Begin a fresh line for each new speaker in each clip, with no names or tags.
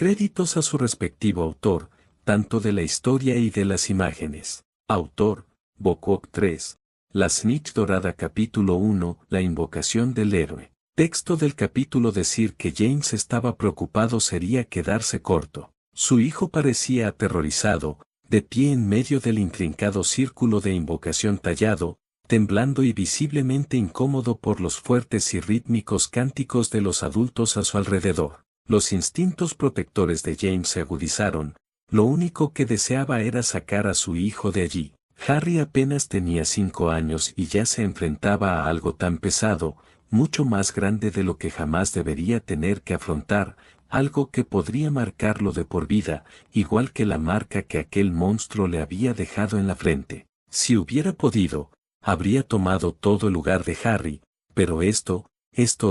Créditos a su respectivo autor, tanto de la historia y de las imágenes. Autor, Bokok 3. La Snitch Dorada Capítulo 1. La invocación del héroe. Texto del capítulo. Decir que James estaba preocupado sería quedarse corto. Su hijo parecía aterrorizado, de pie en medio del intrincado círculo de invocación tallado, temblando y visiblemente incómodo por los fuertes y rítmicos cánticos de los adultos a su alrededor. Los instintos protectores de James se agudizaron, lo único que deseaba era sacar a su hijo de allí. Harry apenas tenía 5 años y ya se enfrentaba a algo tan pesado, mucho más grande de lo que jamás debería tener que afrontar, algo que podría marcarlo de por vida, igual que la marca que aquel monstruo le había dejado en la frente. Si hubiera podido, habría tomado todo el lugar de Harry, pero esto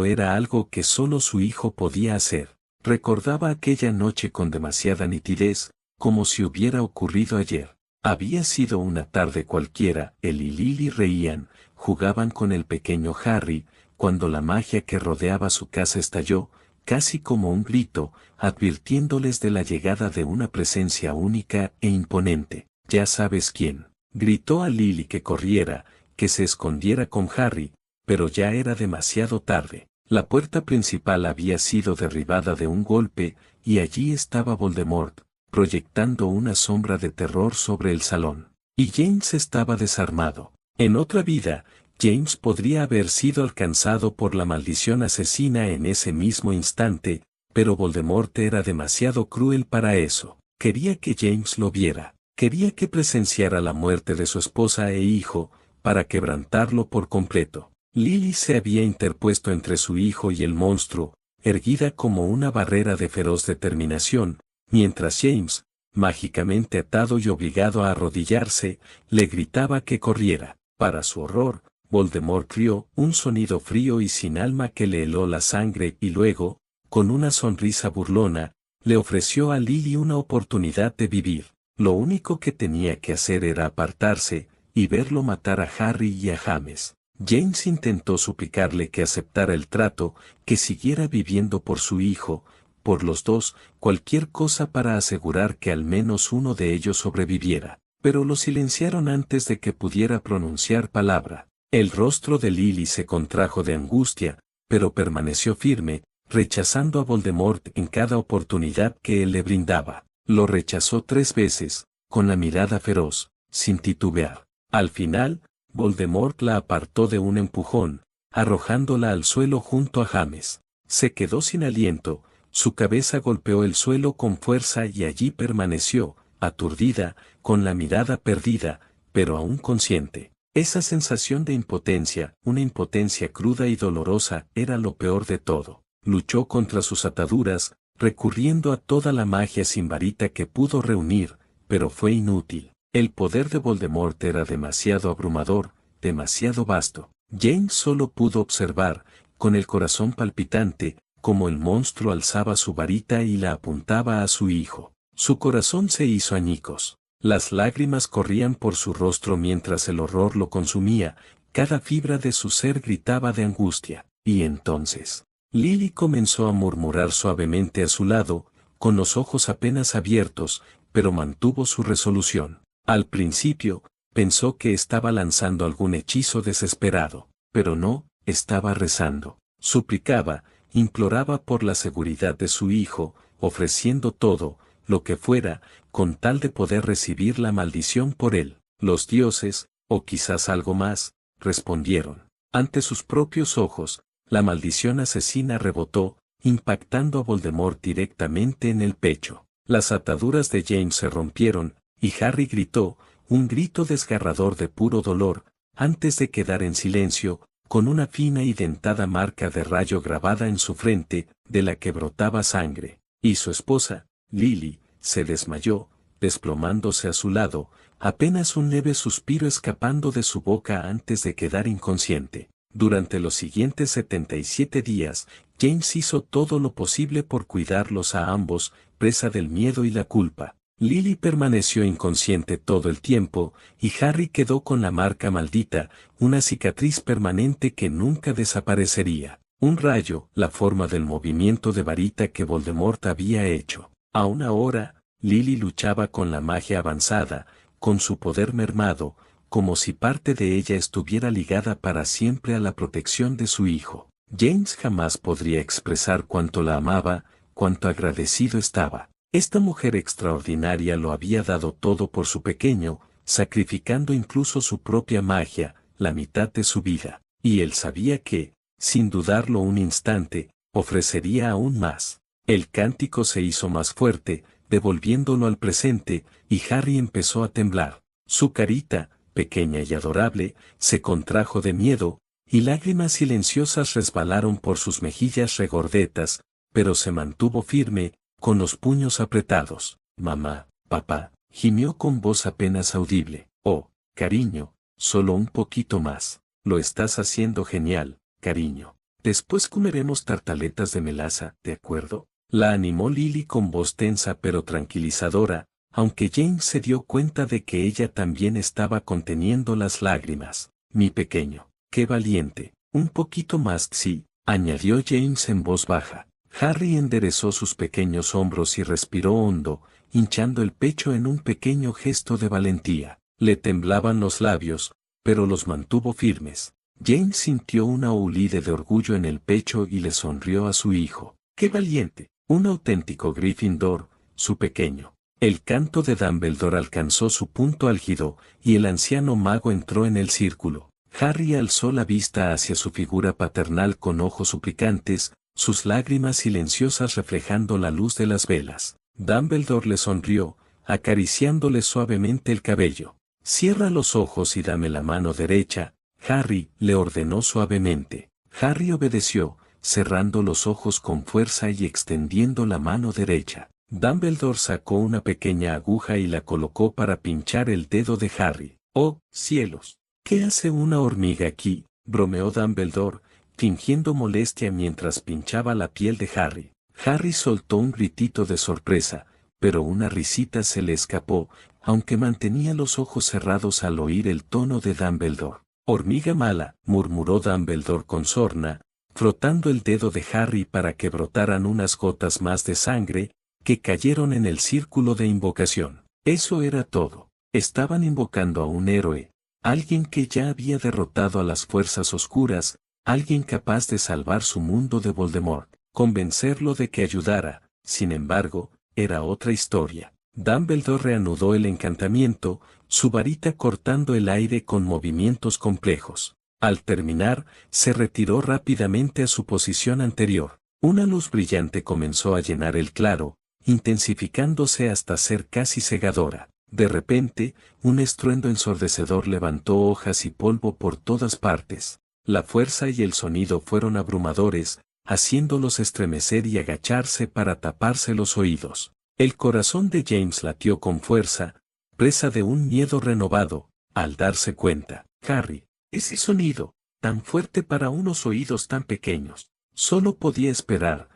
era algo que solo su hijo podía hacer. Recordaba aquella noche con demasiada nitidez, como si hubiera ocurrido ayer. Había sido una tarde cualquiera. Él y Lily reían, jugaban con el pequeño Harry, cuando la magia que rodeaba su casa estalló, casi como un grito, advirtiéndoles de la llegada de una presencia única e imponente. «Ya sabes quién», gritó a Lily que corriera, que se escondiera con Harry, pero ya era demasiado tarde. La puerta principal había sido derribada de un golpe, y allí estaba Voldemort, proyectando una sombra de terror sobre el salón. Y James estaba desarmado. En otra vida, James podría haber sido alcanzado por la maldición asesina en ese mismo instante, pero Voldemort era demasiado cruel para eso. Quería que James lo viera. Quería que presenciara la muerte de su esposa e hijo, para quebrantarlo por completo. Lily se había interpuesto entre su hijo y el monstruo, erguida como una barrera de feroz determinación, mientras James, mágicamente atado y obligado a arrodillarse, le gritaba que corriera. Para su horror, Voldemort crió un sonido frío y sin alma que le heló la sangre y luego, con una sonrisa burlona, le ofreció a Lily una oportunidad de vivir. Lo único que tenía que hacer era apartarse y verlo matar a Harry y a James. James intentó suplicarle que aceptara el trato, que siguiera viviendo por su hijo, por los dos, cualquier cosa para asegurar que al menos uno de ellos sobreviviera. Pero lo silenciaron antes de que pudiera pronunciar palabra. El rostro de Lily se contrajo de angustia, pero permaneció firme, rechazando a Voldemort en cada oportunidad que él le brindaba. Lo rechazó 3 veces, con la mirada feroz, sin titubear. Al final, Voldemort la apartó de un empujón, arrojándola al suelo junto a James. Se quedó sin aliento, su cabeza golpeó el suelo con fuerza y allí permaneció, aturdida, con la mirada perdida, pero aún consciente. Esa sensación de impotencia, una impotencia cruda y dolorosa, era lo peor de todo. Luchó contra sus ataduras, recurriendo a toda la magia sin varita que pudo reunir, pero fue inútil. El poder de Voldemort era demasiado abrumador, demasiado vasto. James solo pudo observar, con el corazón palpitante, cómo el monstruo alzaba su varita y la apuntaba a su hijo. Su corazón se hizo añicos. Las lágrimas corrían por su rostro mientras el horror lo consumía, cada fibra de su ser gritaba de angustia. Y entonces, Lily comenzó a murmurar suavemente a su lado, con los ojos apenas abiertos, pero mantuvo su resolución. Al principio, pensó que estaba lanzando algún hechizo desesperado, pero no, estaba rezando. Suplicaba, imploraba por la seguridad de su hijo, ofreciendo todo, lo que fuera, con tal de poder recibir la maldición por él. Los dioses, o quizás algo más, respondieron. Ante sus propios ojos, la maldición asesina rebotó, impactando a Voldemort directamente en el pecho. Las ataduras de James se rompieron, y Harry gritó, un grito desgarrador de puro dolor, antes de quedar en silencio, con una fina y dentada marca de rayo grabada en su frente, de la que brotaba sangre. Y su esposa, Lily, se desmayó, desplomándose a su lado, apenas un leve suspiro escapando de su boca antes de quedar inconsciente. Durante los siguientes 77 días, James hizo todo lo posible por cuidarlos a ambos, presa del miedo y la culpa. Lily permaneció inconsciente todo el tiempo, y Harry quedó con la marca maldita, una cicatriz permanente que nunca desaparecería. Un rayo, la forma del movimiento de varita que Voldemort había hecho. Aún ahora, Lily luchaba con la magia avanzada, con su poder mermado, como si parte de ella estuviera ligada para siempre a la protección de su hijo. James jamás podría expresar cuánto la amaba, cuánto agradecido estaba. Esta mujer extraordinaria lo había dado todo por su pequeño, sacrificando incluso su propia magia, la mitad de su vida. Y él sabía que, sin dudarlo un instante, ofrecería aún más. El cántico se hizo más fuerte, devolviéndolo al presente, y Harry empezó a temblar. Su carita, pequeña y adorable, se contrajo de miedo, y lágrimas silenciosas resbalaron por sus mejillas regordetas, pero se mantuvo firme, con los puños apretados. Mamá, papá, gimió con voz apenas audible. Oh, cariño, solo un poquito más. Lo estás haciendo genial, cariño. Después comeremos tartaletas de melaza, ¿de acuerdo? La animó Lily con voz tensa pero tranquilizadora, aunque James se dio cuenta de que ella también estaba conteniendo las lágrimas. Mi pequeño, qué valiente. Un poquito más, sí, añadió James en voz baja. Harry enderezó sus pequeños hombros y respiró hondo, hinchando el pecho en un pequeño gesto de valentía. Le temblaban los labios, pero los mantuvo firmes. James sintió una hulida de orgullo en el pecho y le sonrió a su hijo. ¡Qué valiente! Un auténtico Gryffindor, su pequeño. El canto de Dumbledore alcanzó su punto álgido, y el anciano mago entró en el círculo. Harry alzó la vista hacia su figura paternal con ojos suplicantes, sus lágrimas silenciosas reflejando la luz de las velas. Dumbledore le sonrió, acariciándole suavemente el cabello. Cierra los ojos y dame la mano derecha, Harry, le ordenó suavemente. Harry obedeció, cerrando los ojos con fuerza y extendiendo la mano derecha. Dumbledore sacó una pequeña aguja y la colocó para pinchar el dedo de Harry. ¡Oh, cielos! ¿Qué hace una hormiga aquí?, bromeó Dumbledore, fingiendo molestia mientras pinchaba la piel de Harry. Harry soltó un gritito de sorpresa, pero una risita se le escapó, aunque mantenía los ojos cerrados al oír el tono de Dumbledore. Hormiga mala, murmuró Dumbledore con sorna, frotando el dedo de Harry para que brotaran unas gotas más de sangre, que cayeron en el círculo de invocación. Eso era todo. Estaban invocando a un héroe, alguien que ya había derrotado a las fuerzas oscuras, alguien capaz de salvar su mundo de Voldemort, convencerlo de que ayudara. Sin embargo, era otra historia. Dumbledore reanudó el encantamiento, su varita cortando el aire con movimientos complejos. Al terminar, se retiró rápidamente a su posición anterior. Una luz brillante comenzó a llenar el claro, intensificándose hasta ser casi cegadora. De repente, un estruendo ensordecedor levantó hojas y polvo por todas partes. La fuerza y el sonido fueron abrumadores, haciéndolos estremecer y agacharse para taparse los oídos. El corazón de James latió con fuerza, presa de un miedo renovado, al darse cuenta. Harry, ese sonido, tan fuerte para unos oídos tan pequeños, solo podía esperar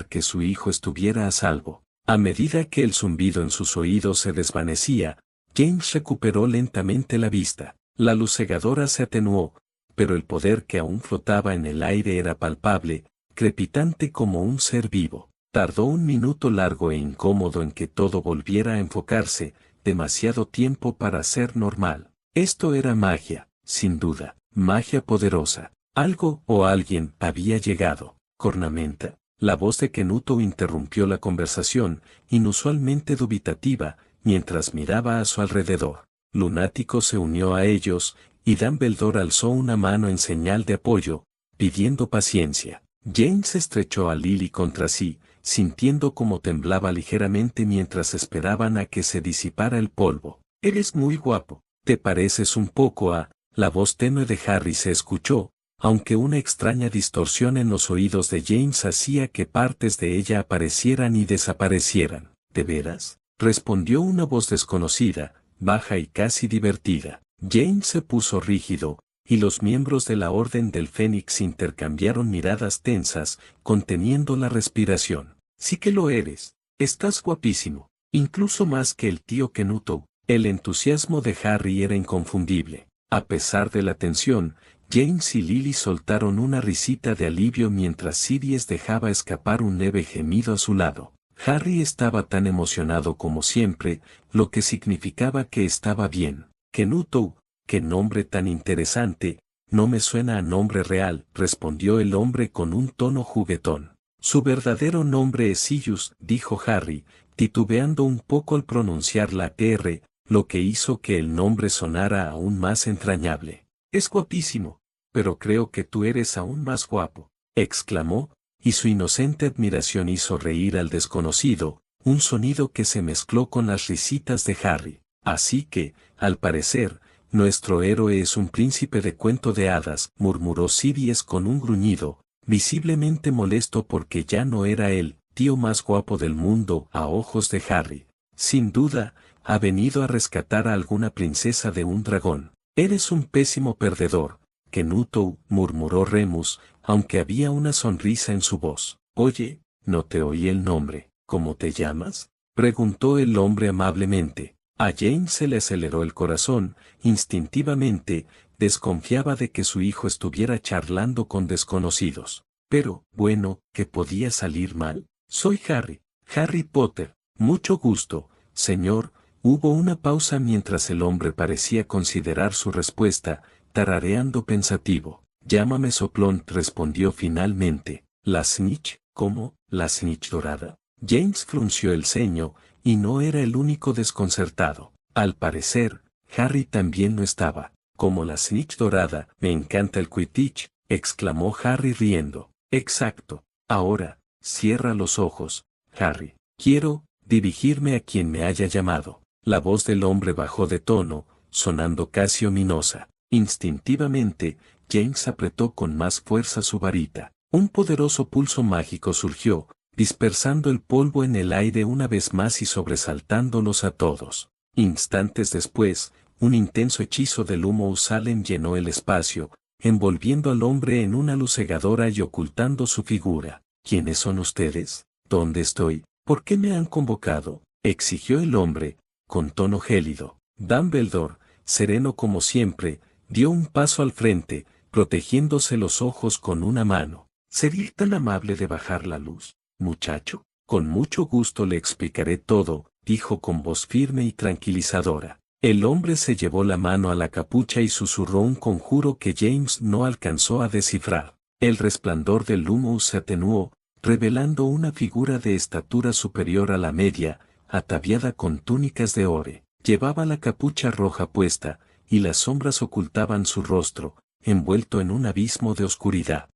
que su hijo estuviera a salvo. A medida que el zumbido en sus oídos se desvanecía, James recuperó lentamente la vista. La luz cegadora se atenuó, pero el poder que aún flotaba en el aire era palpable, crepitante como un ser vivo. Tardó un minuto largo e incómodo en que todo volviera a enfocarse, demasiado tiempo para ser normal. Esto era magia, sin duda, magia poderosa. Algo o alguien había llegado. Cornamenta. La voz de Kenuto interrumpió la conversación, inusualmente dubitativa, mientras miraba a su alrededor. Lunático se unió a ellos, y Dumbledore alzó una mano en señal de apoyo, pidiendo paciencia. James estrechó a Lily contra sí, sintiendo cómo temblaba ligeramente mientras esperaban a que se disipara el polvo. Eres muy guapo. ¿Te pareces un poco a...? La voz tenue de Harry se escuchó, aunque una extraña distorsión en los oídos de James hacía que partes de ella aparecieran y desaparecieran. ¿De veras?, respondió una voz desconocida, baja y casi divertida. James se puso rígido, y los miembros de la Orden del Fénix intercambiaron miradas tensas, conteniendo la respiración. Sí que lo eres. Estás guapísimo, incluso más que el tío Kenuto. El entusiasmo de Harry era inconfundible. A pesar de la tensión, James y Lily soltaron una risita de alivio mientras Sirius dejaba escapar un leve gemido a su lado. Harry estaba tan emocionado como siempre, lo que significaba que estaba bien. Kenutou, qué nombre tan interesante, no me suena a nombre real, respondió el hombre con un tono juguetón. Su verdadero nombre es Sirius, dijo Harry, titubeando un poco al pronunciar la R, lo que hizo que el nombre sonara aún más entrañable. Es guapísimo, pero creo que tú eres aún más guapo, exclamó, y su inocente admiración hizo reír al desconocido, un sonido que se mezcló con las risitas de Harry. Así que, al parecer, nuestro héroe es un príncipe de cuento de hadas, murmuró Sirius con un gruñido, visiblemente molesto porque ya no era el tío más guapo del mundo a ojos de Harry. Sin duda, ha venido a rescatar a alguna princesa de un dragón. Eres un pésimo perdedor, Kenutou, murmuró Remus, aunque había una sonrisa en su voz. Oye, no te oí el nombre. ¿Cómo te llamas? Preguntó el hombre amablemente. A James se le aceleró el corazón, instintivamente, desconfiaba de que su hijo estuviera charlando con desconocidos. Pero, bueno, ¿qué podía salir mal? Soy Harry, Harry Potter. Mucho gusto, señor. Hubo una pausa mientras el hombre parecía considerar su respuesta, tarareando pensativo. Llámame Soplón, respondió finalmente. ¿La snitch? ¿Cómo? ¿La snitch dorada? James frunció el ceño, y no era el único desconcertado. Al parecer, Harry también no estaba. Como la snitch dorada, me encanta el Quidditch, exclamó Harry riendo. Exacto. Ahora, cierra los ojos, Harry. Quiero dirigirme a quien me haya llamado. La voz del hombre bajó de tono, sonando casi ominosa. Instintivamente, James apretó con más fuerza su varita. Un poderoso pulso mágico surgió, dispersando el polvo en el aire una vez más y sobresaltándolos a todos. Instantes después, un intenso hechizo del humo Usalem llenó el espacio, envolviendo al hombre en una luz cegadora y ocultando su figura. ¿Quiénes son ustedes? ¿Dónde estoy? ¿Por qué me han convocado? Exigió el hombre, con tono gélido. Dumbledore, sereno como siempre, dio un paso al frente, protegiéndose los ojos con una mano. ¿Sería tan amable de bajar la luz, muchacho? Con mucho gusto le explicaré todo, dijo con voz firme y tranquilizadora. El hombre se llevó la mano a la capucha y susurró un conjuro que James no alcanzó a descifrar. El resplandor del humo se atenuó, revelando una figura de estatura superior a la media, ataviada con túnicas de ore. Llevaba la capucha roja puesta, y las sombras ocultaban su rostro, envuelto en un abismo de oscuridad.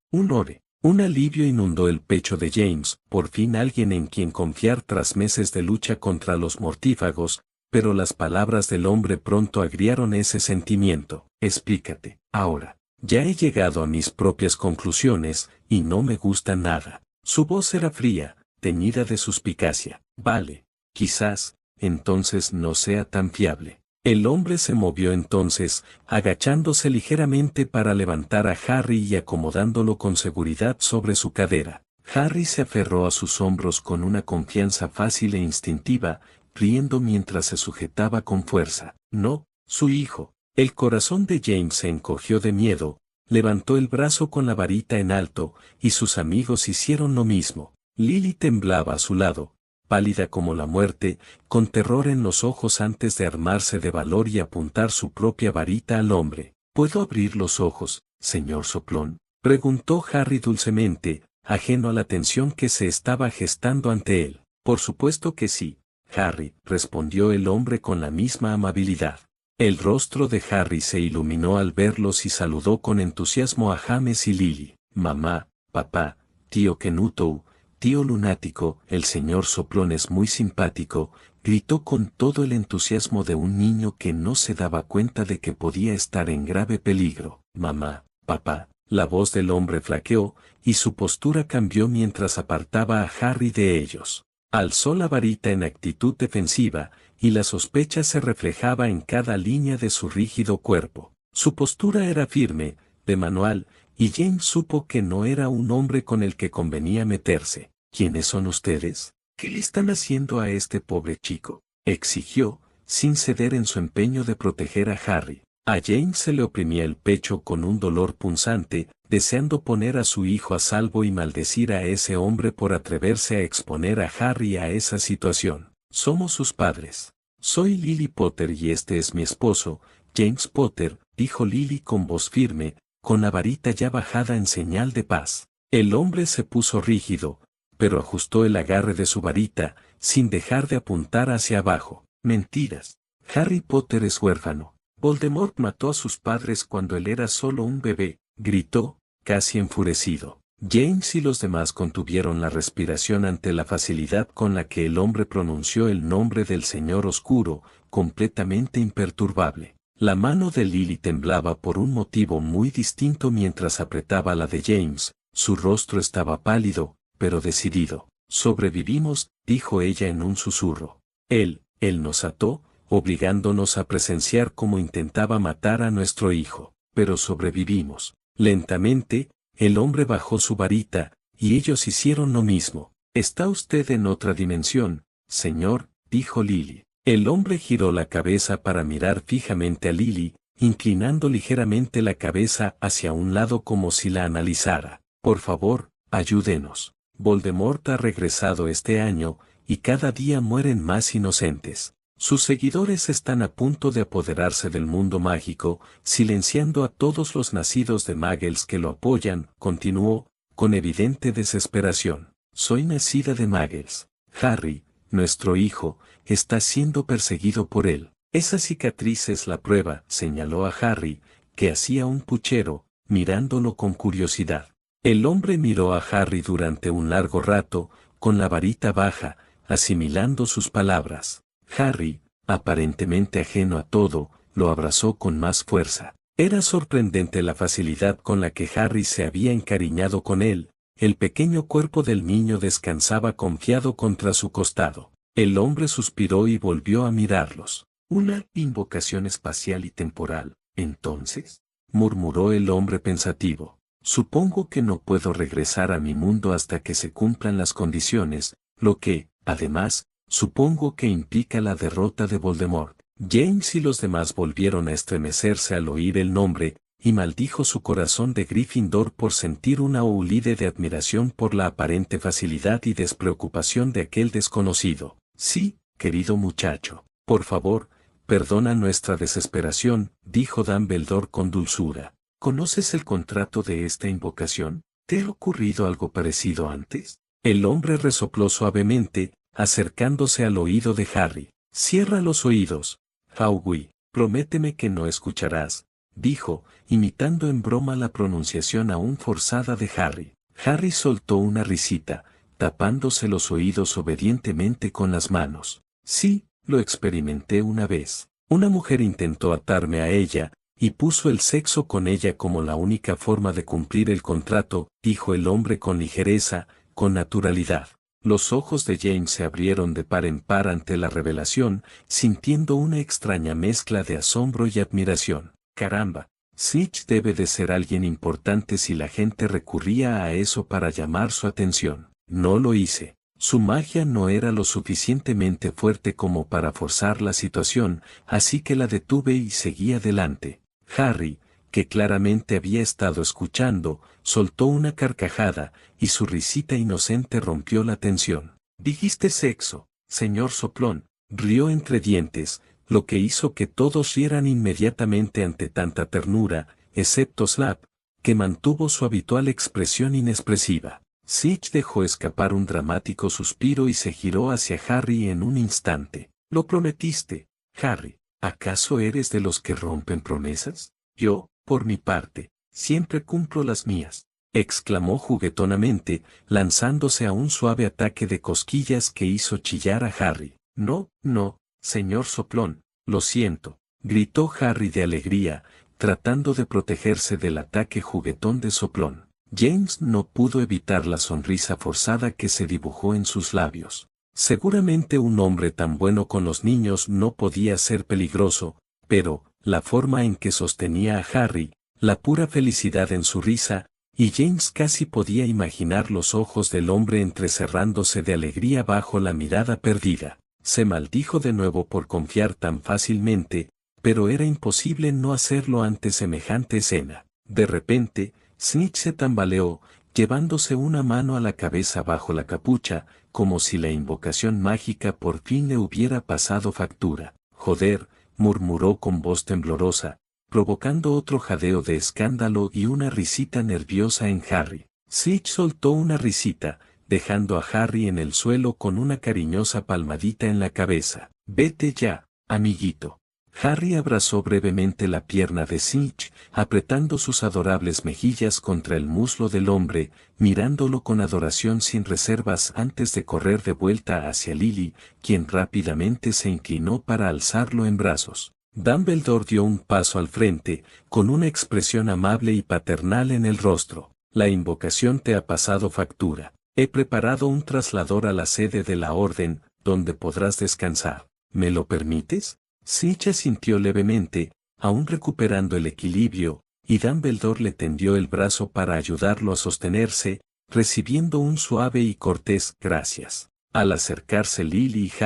Un alivio inundó el pecho de James, por fin alguien en quien confiar tras meses de lucha contra los mortífagos, pero las palabras del hombre pronto agriaron ese sentimiento. Explícate, ahora. Ya he llegado a mis propias conclusiones, y no me gusta nada. Su voz era fría, teñida de suspicacia. Vale, quizás, entonces no sea tan fiable. El hombre se movió entonces, agachándose ligeramente para levantar a Harry y acomodándolo con seguridad sobre su cadera. Harry se aferró a sus hombros con una confianza fácil e instintiva, riendo mientras se sujetaba con fuerza. No, su hijo. El corazón de James se encogió de miedo, levantó el brazo con la varita en alto, y sus amigos hicieron lo mismo. Lily temblaba a su lado, pálida como la muerte, con terror en los ojos antes de armarse de valor y apuntar su propia varita al hombre. ¿Puedo abrir los ojos, señor Soplón? Preguntó Harry dulcemente, ajeno a la tensión que se estaba gestando ante él. Por supuesto que sí, Harry, respondió el hombre con la misma amabilidad. El rostro de Harry se iluminó al verlos y saludó con entusiasmo a James y Lily. Mamá, papá, tío Kenutou, tío lunático, el señor Soplón es muy simpático, gritó con todo el entusiasmo de un niño que no se daba cuenta de que podía estar en grave peligro. Mamá, papá, la voz del hombre flaqueó, y su postura cambió mientras apartaba a Harry de ellos. Alzó la varita en actitud defensiva, y la sospecha se reflejaba en cada línea de su rígido cuerpo. Su postura era firme, de manual, y James supo que no era un hombre con el que convenía meterse. ¿Quiénes son ustedes? ¿Qué le están haciendo a este pobre chico? Exigió, sin ceder en su empeño de proteger a Harry. A James se le oprimía el pecho con un dolor punzante, deseando poner a su hijo a salvo y maldecir a ese hombre por atreverse a exponer a Harry a esa situación. Somos sus padres. Soy Lily Potter y este es mi esposo, James Potter, dijo Lily con voz firme, con la varita ya bajada en señal de paz. El hombre se puso rígido, pero ajustó el agarre de su varita, sin dejar de apuntar hacia abajo. Mentiras. Harry Potter es huérfano. Voldemort mató a sus padres cuando él era solo un bebé, gritó, casi enfurecido. James y los demás contuvieron la respiración ante la facilidad con la que el hombre pronunció el nombre del Señor Oscuro, completamente imperturbable. La mano de Lily temblaba por un motivo muy distinto mientras apretaba la de James, su rostro estaba pálido, pero decidido. Sobrevivimos, dijo ella en un susurro. Él nos ató, obligándonos a presenciar cómo intentaba matar a nuestro hijo, pero sobrevivimos. Lentamente, el hombre bajó su varita, y ellos hicieron lo mismo. Está usted en otra dimensión, señor, dijo Lily. El hombre giró la cabeza para mirar fijamente a Lily, inclinando ligeramente la cabeza hacia un lado como si la analizara. Por favor, ayúdenos. Voldemort ha regresado este año, y cada día mueren más inocentes. Sus seguidores están a punto de apoderarse del mundo mágico, silenciando a todos los nacidos de Muggles que lo apoyan, continuó, con evidente desesperación. Soy nacida de Muggles. Harry, nuestro hijo, está siendo perseguido por él. Esa cicatriz es la prueba, señaló a Harry, que hacía un puchero, mirándolo con curiosidad. El hombre miró a Harry durante un largo rato, con la varita baja, asimilando sus palabras. Harry, aparentemente ajeno a todo, lo abrazó con más fuerza. Era sorprendente la facilidad con la que Harry se había encariñado con él. El pequeño cuerpo del niño descansaba confiado contra su costado. El hombre suspiró y volvió a mirarlos. Una invocación espacial y temporal, entonces, murmuró el hombre pensativo. Supongo que no puedo regresar a mi mundo hasta que se cumplan las condiciones, lo que, además, supongo que implica la derrota de Voldemort. James y los demás volvieron a estremecerse al oír el nombre, y maldijo su corazón de Gryffindor por sentir una oulide de admiración por la aparente facilidad y despreocupación de aquel desconocido. Sí, querido muchacho, por favor, perdona nuestra desesperación, dijo Dumbledore con dulzura. ¿Conoces el contrato de esta invocación? ¿Te ha ocurrido algo parecido antes? El hombre resopló suavemente, acercándose al oído de Harry. Cierra los oídos, Hagrid, prométeme que no escucharás, dijo, imitando en broma la pronunciación aún forzada de Harry. Harry soltó una risita, tapándose los oídos obedientemente con las manos. Sí, lo experimenté una vez. Una mujer intentó atarme a ella, y puso el sexo con ella como la única forma de cumplir el contrato, dijo el hombre con ligereza, con naturalidad. Los ojos de James se abrieron de par en par ante la revelación, sintiendo una extraña mezcla de asombro y admiración. Caramba, Snitch debe de ser alguien importante si la gente recurría a eso para llamar su atención. No lo hice. Su magia no era lo suficientemente fuerte como para forzar la situación, así que la detuve y seguí adelante. Harry, que claramente había estado escuchando, soltó una carcajada, y su risita inocente rompió la tensión. Dijiste sexo, señor Soplón, rió entre dientes, lo que hizo que todos rieran inmediatamente ante tanta ternura, excepto Slap, que mantuvo su habitual expresión inexpresiva. Snitch dejó escapar un dramático suspiro y se giró hacia Harry en un instante. Lo prometiste, Harry. ¿Acaso eres de los que rompen promesas? Yo, por mi parte, siempre cumplo las mías, exclamó juguetonamente, lanzándose a un suave ataque de cosquillas que hizo chillar a Harry. No, no, señor Soplón, lo siento, gritó Harry de alegría, tratando de protegerse del ataque juguetón de Soplón. James no pudo evitar la sonrisa forzada que se dibujó en sus labios. Seguramente un hombre tan bueno con los niños no podía ser peligroso, pero, la forma en que sostenía a Harry, la pura felicidad en su risa, y James casi podía imaginar los ojos del hombre entrecerrándose de alegría bajo la mirada perdida. Se maldijo de nuevo por confiar tan fácilmente, pero era imposible no hacerlo ante semejante escena. De repente, Snitch se tambaleó, llevándose una mano a la cabeza bajo la capucha, como si la invocación mágica por fin le hubiera pasado factura. Joder, murmuró con voz temblorosa, provocando otro jadeo de escándalo y una risita nerviosa en Harry. Snitch soltó una risita, dejando a Harry en el suelo con una cariñosa palmadita en la cabeza. Vete ya, amiguito. Harry abrazó brevemente la pierna de Snitch, apretando sus adorables mejillas contra el muslo del hombre, mirándolo con adoración sin reservas antes de correr de vuelta hacia Lily, quien rápidamente se inclinó para alzarlo en brazos. Dumbledore dio un paso al frente, con una expresión amable y paternal en el rostro. La invocación te ha pasado factura. He preparado un traslador a la sede de la Orden, donde podrás descansar. ¿Me lo permites? Snitch asintió levemente, aún recuperando el equilibrio, y Dumbledore le tendió el brazo para ayudarlo a sostenerse, recibiendo un suave y cortés gracias. Al acercarse Lily y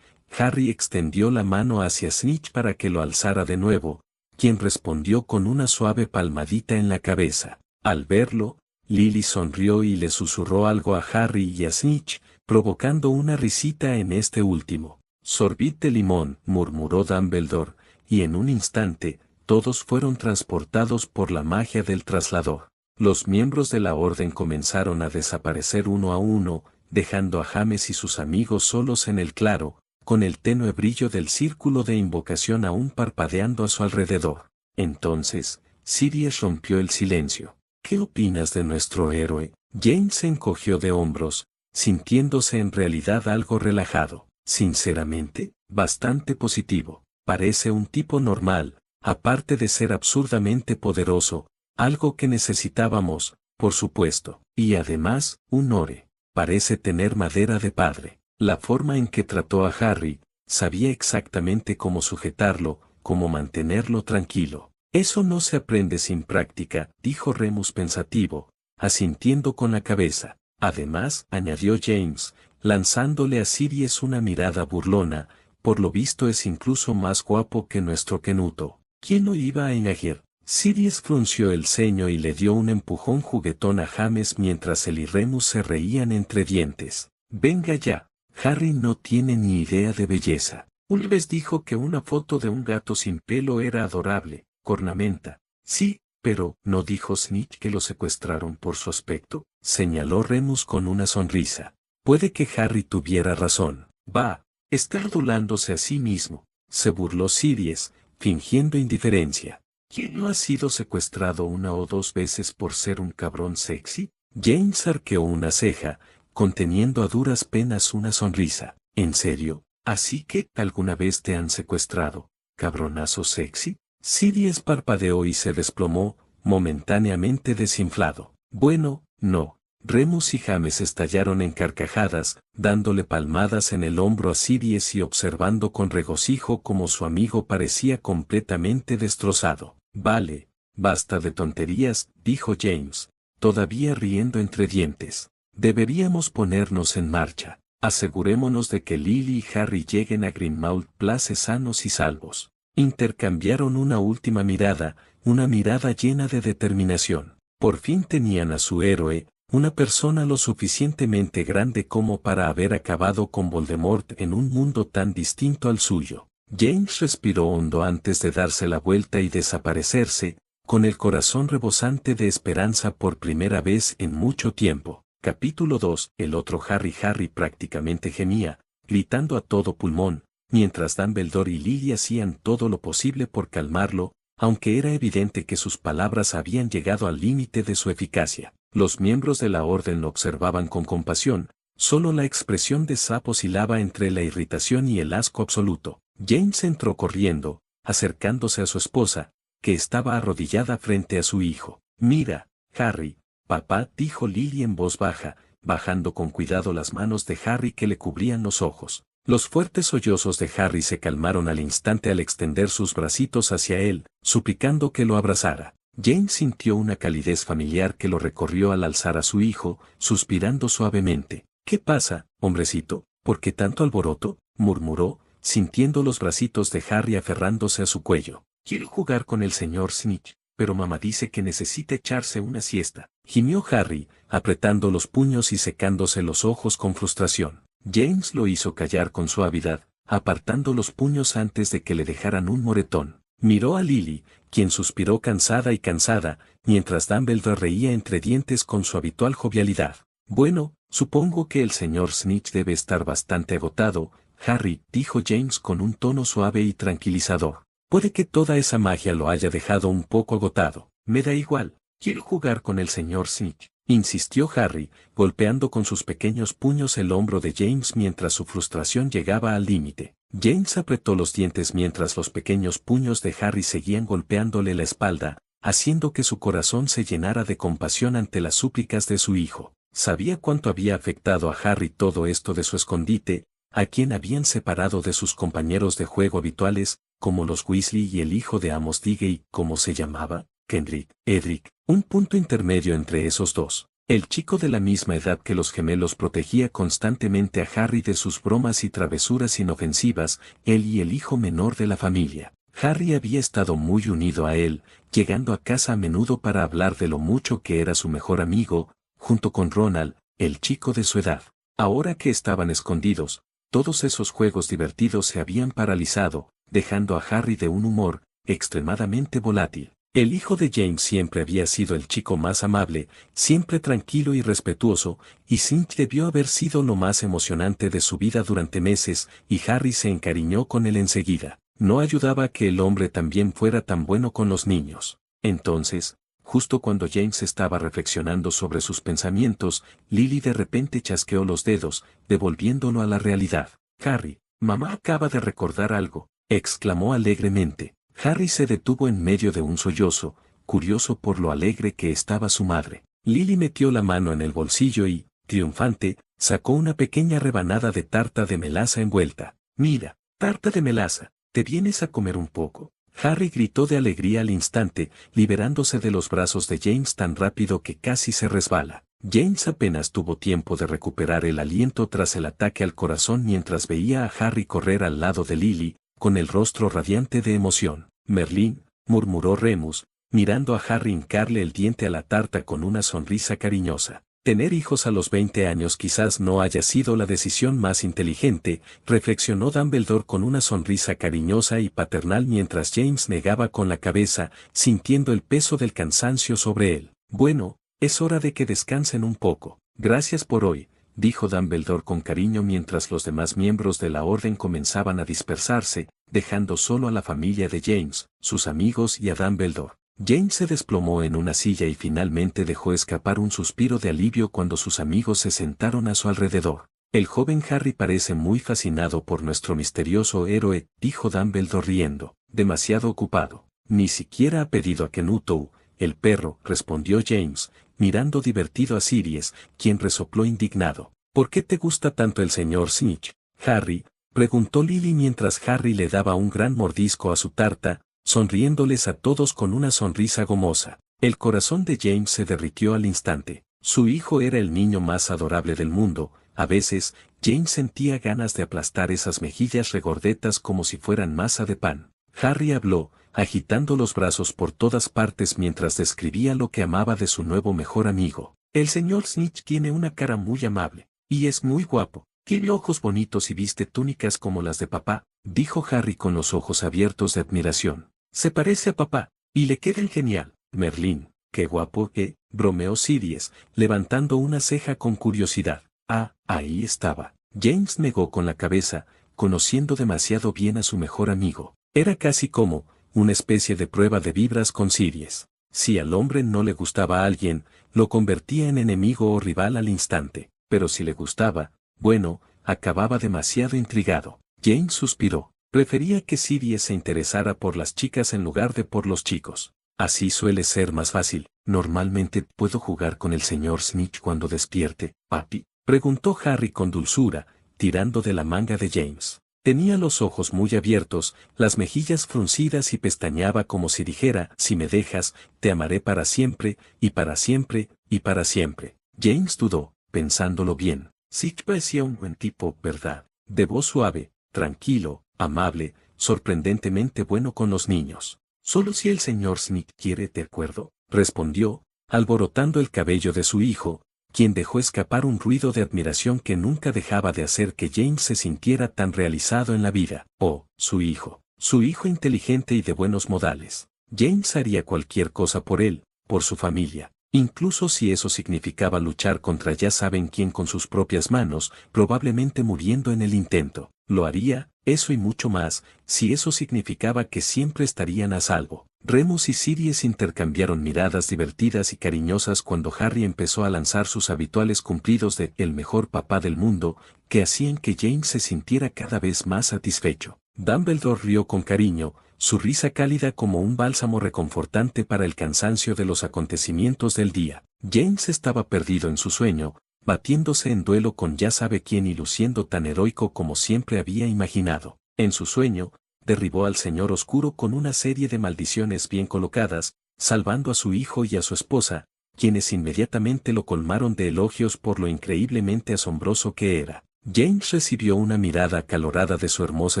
Harry extendió la mano hacia Snitch para que lo alzara de nuevo, quien respondió con una suave palmadita en la cabeza. Al verlo, Lily sonrió y le susurró algo a Harry y a Snitch, provocando una risita en este último. Sorbit de limón, murmuró Dumbledore, y en un instante, todos fueron transportados por la magia del traslador. Los miembros de la Orden comenzaron a desaparecer uno a uno, dejando a James y sus amigos solos en el claro, con el tenue brillo del círculo de invocación aún parpadeando a su alrededor. Entonces, Sirius rompió el silencio. ¿Qué opinas de nuestro héroe? James se encogió de hombros, sintiéndose en realidad algo relajado. Sinceramente, bastante positivo. Parece un tipo normal, aparte de ser absurdamente poderoso, algo que necesitábamos, por supuesto. Y además, un ore. Parece tener madera de padre. La forma en que trató a Harry, sabía exactamente cómo sujetarlo, cómo mantenerlo tranquilo. Eso no se aprende sin práctica, dijo Remus pensativo, asintiendo con la cabeza. Además, añadió James, lanzándole a Sirius una mirada burlona, por lo visto es incluso más guapo que nuestro Kenuto. ¿Quién lo iba a añadir? Sirius frunció el ceño y le dio un empujón juguetón a James mientras él y Remus se reían entre dientes. Venga ya, Harry no tiene ni idea de belleza. Ulves dijo que una foto de un gato sin pelo era adorable, cornamenta. Sí, pero, ¿no dijo Snitch que lo secuestraron por su aspecto? Señaló Remus con una sonrisa. Puede que Harry tuviera razón. Va, está adulándose a sí mismo, se burló Sirius, fingiendo indiferencia. ¿Quién no ha sido secuestrado una o dos veces por ser un cabrón sexy? James arqueó una ceja, conteniendo a duras penas una sonrisa. ¿En serio? ¿Así que alguna vez te han secuestrado, cabronazo sexy? Sirius parpadeó y se desplomó, momentáneamente desinflado. Bueno, no. Remus y James estallaron en carcajadas, dándole palmadas en el hombro a Sirius y observando con regocijo cómo su amigo parecía completamente destrozado. Vale, basta de tonterías, dijo James, todavía riendo entre dientes. Deberíamos ponernos en marcha. Asegurémonos de que Lily y Harry lleguen a Grimmauld Place sanos y salvos. Intercambiaron una última mirada, una mirada llena de determinación. Por fin tenían a su héroe, una persona lo suficientemente grande como para haber acabado con Voldemort en un mundo tan distinto al suyo. James respiró hondo antes de darse la vuelta y desaparecerse, con el corazón rebosante de esperanza por primera vez en mucho tiempo. Capítulo 2. El otro Harry prácticamente gemía, gritando a todo pulmón, mientras Dumbledore y Lily hacían todo lo posible por calmarlo, aunque era evidente que sus palabras habían llegado al límite de su eficacia. Los miembros de la Orden lo observaban con compasión, solo la expresión de Zap oscilaba entre la irritación y el asco absoluto. James entró corriendo, acercándose a su esposa, que estaba arrodillada frente a su hijo. Mira, Harry, papá, dijo Lily en voz baja, bajando con cuidado las manos de Harry que le cubrían los ojos. Los fuertes sollozos de Harry se calmaron al instante al extender sus bracitos hacia él, suplicando que lo abrazara. James sintió una calidez familiar que lo recorrió al alzar a su hijo, suspirando suavemente. ¿Qué pasa, hombrecito? ¿Por qué tanto alboroto? Murmuró, sintiendo los bracitos de Harry aferrándose a su cuello. Quiero jugar con el señor Snitch, pero mamá dice que necesita echarse una siesta. Gimió Harry, apretando los puños y secándose los ojos con frustración. James lo hizo callar con suavidad, apartando los puños antes de que le dejaran un moretón. Miró a Lily, quien suspiró cansada, mientras Dumbledore reía entre dientes con su habitual jovialidad. Bueno, supongo que el señor Snitch debe estar bastante agotado, Harry, dijo James con un tono suave y tranquilizador. Puede que toda esa magia lo haya dejado un poco agotado. Me da igual, quiero jugar con el señor Snitch, insistió Harry, golpeando con sus pequeños puños el hombro de James mientras su frustración llegaba al límite. James apretó los dientes mientras los pequeños puños de Harry seguían golpeándole la espalda, haciendo que su corazón se llenara de compasión ante las súplicas de su hijo. Sabía cuánto había afectado a Harry todo esto de su escondite, a quien habían separado de sus compañeros de juego habituales, como los Weasley y el hijo de Amos Diggory, ¿cómo se llamaba? Kendrick, Edric, un punto intermedio entre esos dos. El chico de la misma edad que los gemelos protegía constantemente a Harry de sus bromas y travesuras inofensivas, él y el hijo menor de la familia. Harry había estado muy unido a él, llegando a casa a menudo para hablar de lo mucho que era su mejor amigo, junto con Ronald, el chico de su edad. Ahora que estaban escondidos, todos esos juegos divertidos se habían paralizado, dejando a Harry de un humor extremadamente volátil. El hijo de James siempre había sido el chico más amable, siempre tranquilo y respetuoso, y Snitch debió haber sido lo más emocionante de su vida durante meses, y Harry se encariñó con él enseguida. No ayudaba que el hombre también fuera tan bueno con los niños. Entonces, justo cuando James estaba reflexionando sobre sus pensamientos, Lily de repente chasqueó los dedos, devolviéndolo a la realidad. Harry, mamá acaba de recordar algo, exclamó alegremente. Harry se detuvo en medio de un sollozo, curioso por lo alegre que estaba su madre. Lily metió la mano en el bolsillo y, triunfante, sacó una pequeña rebanada de tarta de melaza envuelta. Mira, tarta de melaza, ¿te vienes a comer un poco? Harry gritó de alegría al instante, liberándose de los brazos de James tan rápido que casi se resbala. James apenas tuvo tiempo de recuperar el aliento tras el ataque al corazón mientras veía a Harry correr al lado de Lily, con el rostro radiante de emoción. Merlín, murmuró Remus, mirando a Harry hincarle el diente a la tarta con una sonrisa cariñosa. Tener hijos a los 20 años quizás no haya sido la decisión más inteligente, reflexionó Dumbledore con una sonrisa cariñosa y paternal mientras James negaba con la cabeza, sintiendo el peso del cansancio sobre él. Bueno, es hora de que descansen un poco. Gracias por hoy, dijo Dumbledore con cariño mientras los demás miembros de la orden comenzaban a dispersarse, dejando solo a la familia de James, sus amigos y a Dumbledore. James se desplomó en una silla y finalmente dejó escapar un suspiro de alivio cuando sus amigos se sentaron a su alrededor. El joven Harry parece muy fascinado por nuestro misterioso héroe, dijo Dumbledore riendo. Demasiado ocupado. Ni siquiera ha pedido a Kenutou, el perro, respondió James, mirando divertido a Sirius, quien resopló indignado. ¿Por qué te gusta tanto el señor Snitch, Harry? Preguntó Lily mientras Harry le daba un gran mordisco a su tarta, sonriéndoles a todos con una sonrisa gomosa. El corazón de James se derritió al instante. Su hijo era el niño más adorable del mundo. A veces, James sentía ganas de aplastar esas mejillas regordetas como si fueran masa de pan. Harry habló, agitando los brazos por todas partes mientras describía lo que amaba de su nuevo mejor amigo. El señor Snitch tiene una cara muy amable, y es muy guapo. Tiene ojos bonitos y viste túnicas como las de papá, dijo Harry con los ojos abiertos de admiración. Se parece a papá, y le quedan genial. Merlín, qué guapo, bromeó Sirius, levantando una ceja con curiosidad. Ah, ahí estaba. James negó con la cabeza, conociendo demasiado bien a su mejor amigo. Era casi como una especie de prueba de vibras con Sirius. Si al hombre no le gustaba a alguien, lo convertía en enemigo o rival al instante, pero si le gustaba, bueno, acababa demasiado intrigado. James suspiró. Prefería que Sirius se interesara por las chicas en lugar de por los chicos. Así suele ser más fácil. Normalmente puedo jugar con el señor Snitch cuando despierte, papi, preguntó Harry con dulzura, tirando de la manga de James. Tenía los ojos muy abiertos, las mejillas fruncidas y pestañeaba como si dijera, si me dejas, te amaré para siempre, y para siempre, y para siempre. James dudó, pensándolo bien. Snitch parecía un buen tipo, ¿verdad? De voz suave, tranquilo, amable, sorprendentemente bueno con los niños. Solo si el señor Smith quiere, ¿de acuerdo?, respondió, alborotando el cabello de su hijo, quien dejó escapar un ruido de admiración que nunca dejaba de hacer que James se sintiera tan realizado en la vida. Oh, su hijo inteligente y de buenos modales. James haría cualquier cosa por él, por su familia, incluso si eso significaba luchar contra ya saben quién con sus propias manos, probablemente muriendo en el intento. Lo haría, eso y mucho más, si eso significaba que siempre estarían a salvo. Remus y Sirius intercambiaron miradas divertidas y cariñosas cuando Harry empezó a lanzar sus habituales cumplidos de «el mejor papá del mundo», que hacían que James se sintiera cada vez más satisfecho. Dumbledore rió con cariño, su risa cálida como un bálsamo reconfortante para el cansancio de los acontecimientos del día. James estaba perdido en su sueño, batiéndose en duelo con ya sabe quién y luciendo tan heroico como siempre había imaginado. En su sueño, derribó al Señor Oscuro con una serie de maldiciones bien colocadas, salvando a su hijo y a su esposa, quienes inmediatamente lo colmaron de elogios por lo increíblemente asombroso que era. James recibió una mirada acalorada de su hermosa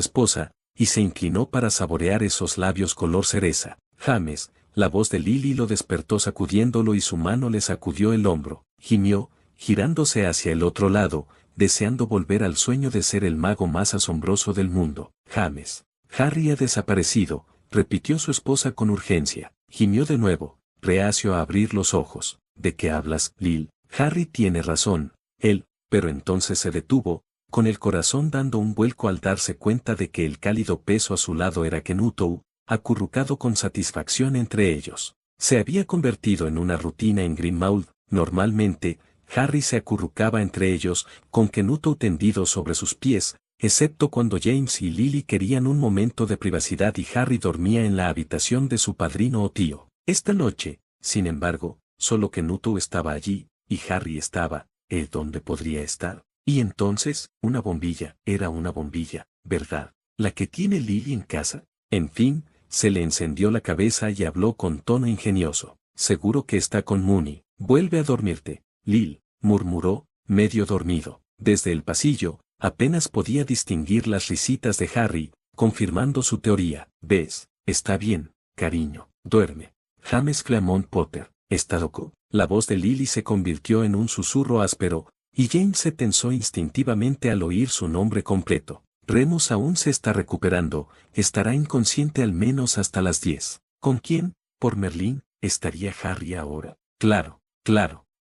esposa, y se inclinó para saborear esos labios color cereza. James, la voz de Lily lo despertó sacudiéndolo y su mano le sacudió el hombro. Gimió, girándose hacia el otro lado, deseando volver al sueño de ser el mago más asombroso del mundo. James. Harry ha desaparecido, repitió su esposa con urgencia. Gimió de nuevo, reacio a abrir los ojos. ¿De qué hablas, Lil? Harry tiene razón, él, pero entonces se detuvo, con el corazón dando un vuelco al darse cuenta de que el cálido peso a su lado era Kenutou, acurrucado con satisfacción entre ellos. Se había convertido en una rutina en Grimmauld. Normalmente, Harry se acurrucaba entre ellos, con Kenutou tendido sobre sus pies, excepto cuando James y Lily querían un momento de privacidad y Harry dormía en la habitación de su padrino o tío. Esta noche, sin embargo, solo Kenutou estaba allí, y Harry estaba, ¿dónde podría estar? Y entonces, una bombilla, era una bombilla, ¿verdad? ¿La que tiene Lily en casa? En fin, se le encendió la cabeza y habló con tono ingenioso. Seguro que está con Moony. Vuelve a dormirte, Lil, murmuró, medio dormido. Desde el pasillo, apenas podía distinguir las risitas de Harry, confirmando su teoría. ¿Ves? Está bien, cariño, duerme. James Claremont Potter, ¿está loco? La voz de Lily se convirtió en un susurro áspero, y James se tensó instintivamente al oír su nombre completo. Remus aún se está recuperando, estará inconsciente al menos hasta las 10. ¿Con quién? ¿Por Merlín? ¿Estaría Harry ahora? Claro,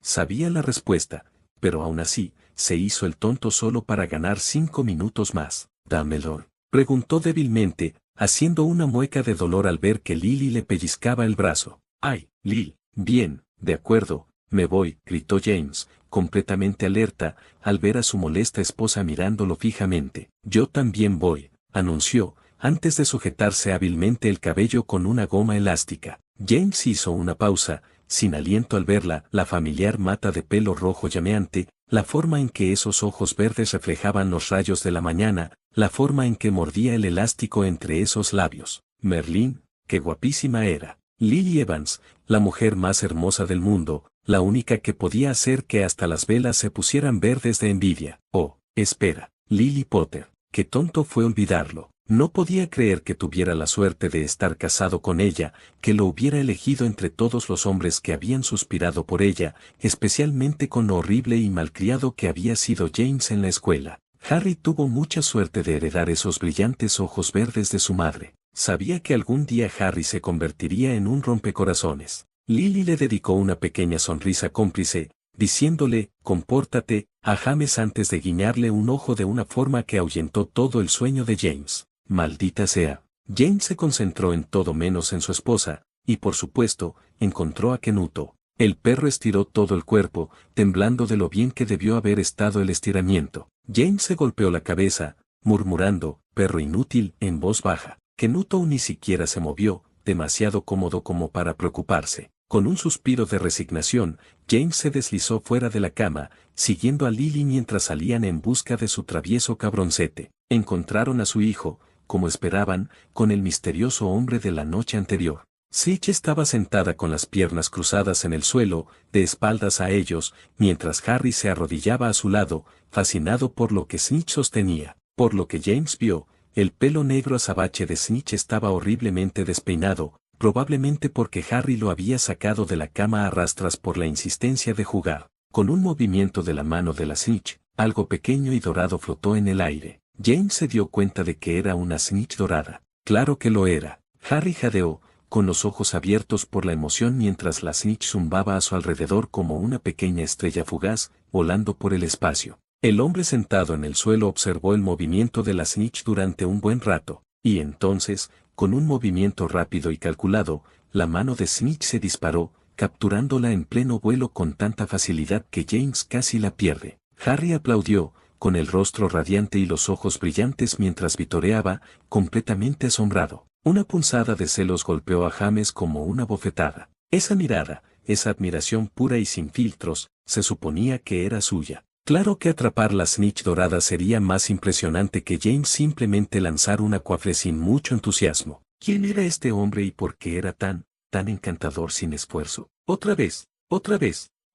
sabía la respuesta, pero aún así, se hizo el tonto solo para ganar 5 minutos más. ¿Dumbledore?, preguntó débilmente, haciendo una mueca de dolor al ver que Lily le pellizcaba el brazo. ¡Ay, Lil! Bien, de acuerdo, me voy, gritó James, completamente alerta, al ver a su molesta esposa mirándolo fijamente. Yo también voy, anunció, antes de sujetarse hábilmente el cabello con una goma elástica. James hizo una pausa, sin aliento al verla, la familiar mata de pelo rojo llameante, la forma en que esos ojos verdes reflejaban los rayos de la mañana, la forma en que mordía el elástico entre esos labios. Merlín, qué guapísima era. Lily Evans, la mujer más hermosa del mundo, la única que podía hacer que hasta las velas se pusieran verdes de envidia. Oh, espera, Lily Potter, qué tonto fue olvidarlo. No podía creer que tuviera la suerte de estar casado con ella, que lo hubiera elegido entre todos los hombres que habían suspirado por ella, especialmente con lo horrible y malcriado que había sido James en la escuela. Harry tuvo mucha suerte de heredar esos brillantes ojos verdes de su madre. Sabía que algún día Harry se convertiría en un rompecorazones. Lily le dedicó una pequeña sonrisa cómplice, diciéndole, compórtate, a James antes de guiñarle un ojo de una forma que ahuyentó todo el sueño de James. Maldita sea. James se concentró en todo menos en su esposa, y por supuesto, encontró a Kenuto. El perro estiró todo el cuerpo, temblando de lo bien que debió haber estado el estiramiento. James se golpeó la cabeza, murmurando, perro inútil, en voz baja. Kenuto ni siquiera se movió, demasiado cómodo como para preocuparse. Con un suspiro de resignación, James se deslizó fuera de la cama, siguiendo a Lily mientras salían en busca de su travieso cabroncete. Encontraron a su hijo, como esperaban, con el misterioso hombre de la noche anterior. Sitch estaba sentada con las piernas cruzadas en el suelo, de espaldas a ellos, mientras Harry se arrodillaba a su lado, fascinado por lo que Snitch sostenía. Por lo que James vio, El pelo negro azabache de Snitch estaba horriblemente despeinado, probablemente porque Harry lo había sacado de la cama a rastras por la insistencia de jugar. Con un movimiento de la mano de la Snitch, algo pequeño y dorado flotó en el aire. James se dio cuenta de que era una Snitch dorada. Claro que lo era. Harry jadeó, con los ojos abiertos por la emoción mientras la Snitch zumbaba a su alrededor como una pequeña estrella fugaz, volando por el espacio. El hombre sentado en el suelo observó el movimiento de la Snitch durante un buen rato, y entonces, con un movimiento rápido y calculado, la mano de Snitch se disparó, capturándola en pleno vuelo con tanta facilidad que James casi la pierde. Harry aplaudió, con el rostro radiante y los ojos brillantes mientras vitoreaba, completamente asombrado. Una punzada de celos golpeó a James como una bofetada. Esa mirada, esa admiración pura y sin filtros, se suponía que era suya. Claro que atrapar la Snitch dorada sería más impresionante que James simplemente lanzar una coafle sin mucho entusiasmo. ¿Quién era este hombre y por qué era tan encantador sin esfuerzo? ¡Otra vez!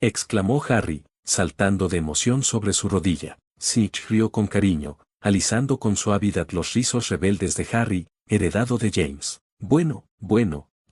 Exclamó Harry, saltando de emoción sobre su rodilla. Snitch rió con cariño, alisando con suavidad los rizos rebeldes de Harry, heredado de James. Bueno,